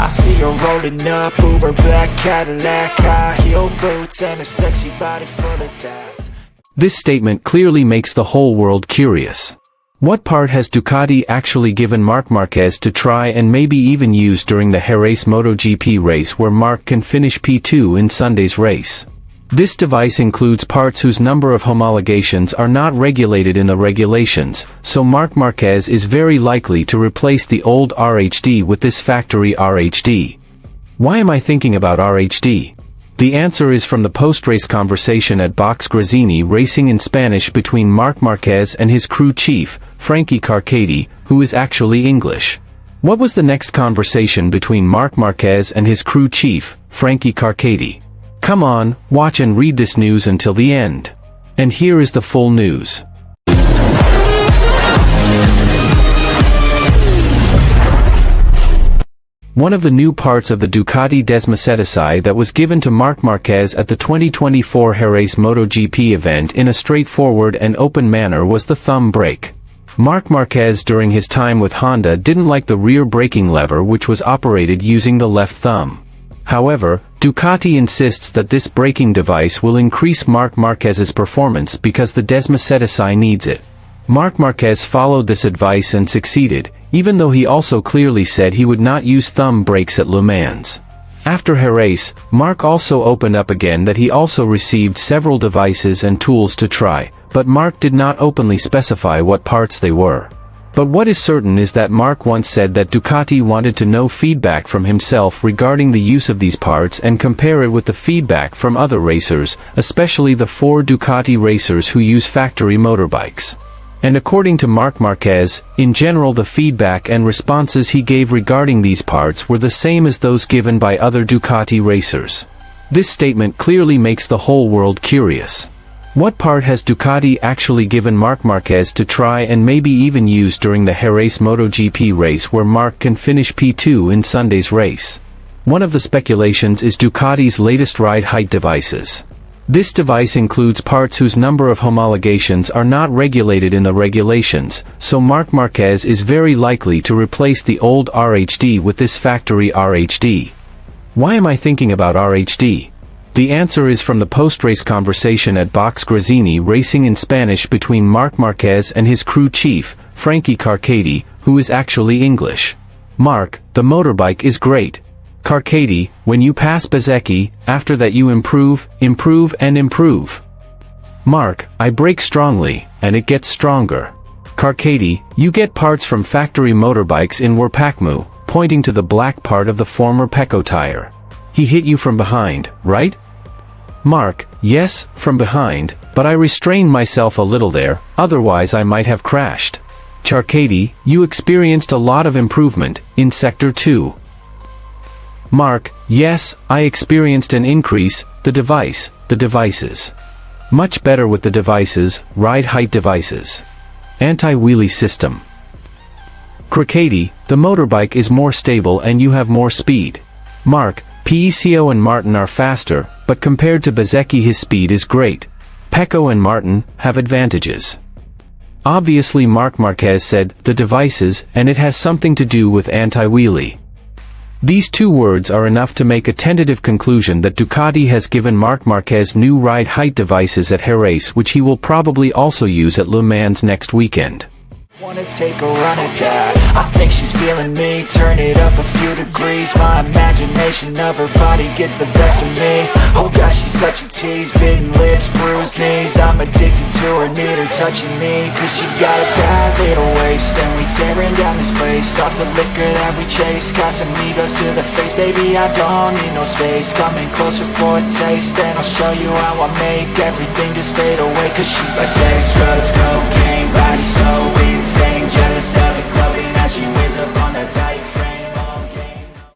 I see her rolling up, Uber black Cadillac, high heel boots and a sexy body full of tats. This statement clearly makes the whole world curious. What part has Ducati actually given Marc Marquez to try and maybe even use during the Jerez MotoGP race where Marc can finish P2 in Sunday's race? This device includes parts whose number of homologations are not regulated in the regulations, so Marc Marquez is very likely to replace the old RHD with this factory RHD. Why am I thinking about RHD? The answer is from the post-race conversation at Box Grazzini Racing in Spanish between Marc Marquez and his crew chief, Frankie Carcati, who is actually English. What was the next conversation between Marc Marquez and his crew chief, Frankie Carcati? Come on, watch and read this news until the end. And here is the full news. One of the new parts of the Ducati Desmacetici that was given to Marc Marquez at the 2024 Jerez MotoGP event in a straightforward and open manner was the thumb brake. Marc Marquez during his time with Honda didn't like the rear braking lever which was operated using the left thumb. However, Ducati insists that this braking device will increase Marc Marquez's performance because the Desmacetici needs it. Marc Marquez followed this advice and succeeded, even though he also clearly said he would not use thumb brakes at Le Mans. After Jerez, Marc also opened up again that he also received several devices and tools to try, but Marc did not openly specify what parts they were. But what is certain is that Marc once said that Ducati wanted to know feedback from himself regarding the use of these parts and compare it with the feedback from other racers, especially the 4 Ducati racers who use factory motorbikes. And according to Marc Marquez, in general the feedback and responses he gave regarding these parts were the same as those given by other Ducati racers. This statement clearly makes the whole world curious. What part has Ducati actually given Marc Marquez to try and maybe even use during the Jerez MotoGP race where Marc can finish P2 in Sunday's race? One of the speculations is Ducati's latest ride height devices. This device includes parts whose number of homologations are not regulated in the regulations, so Marc Marquez is very likely to replace the old RHD with this factory RHD. Why am I thinking about RHD? The answer is from the post-race conversation at Box Grazzini Racing in Spanish between Marc Marquez and his crew chief, Frankie Carcati, who is actually English. Marc, the motorbike is great. Carcati, when you pass Bezzecchi, after that you improve, and improve. Marc, I brake strongly, and it gets stronger. Carcati, you get parts from factory motorbikes in Werpakmu, pointing to the black part of the former Pecco tire. He hit you from behind, right? Marc, yes, from behind, but I restrained myself a little there, otherwise I might have crashed. Carcati, you experienced a lot of improvement, in Sector 2. Marc, yes, I experienced an increase, the devices. Much better with the devices, ride height devices. Anti-wheelie system. Carcati, the motorbike is more stable and you have more speed. Marc, Pecco and Martin are faster, but compared to Bezzecchi his speed is great. Pecco and Martin have advantages. Obviously Marc Marquez said, the devices, and it has something to do with anti-wheelie. These 2 words are enough to make a tentative conclusion that Ducati has given Marc Marquez new ride height devices at Jerez which he will probably also use at Le Mans next weekend. Wanna take a run at that? I think she's feeling me. Turn it up a few degrees. My imagination of her body gets the best of me. Oh gosh, she's such a tease. Bitten lips, bruised knees. I'm addicted to her, need her touching me. Cause she got a bad little waist, and we tearing down this place. Off the liquor that we chase. Casamigos to the face. Baby, I don't need no space. Coming closer for a taste, and I'll show you how I make everything just fade away. Cause she's like sex, drugs, cocaine, body so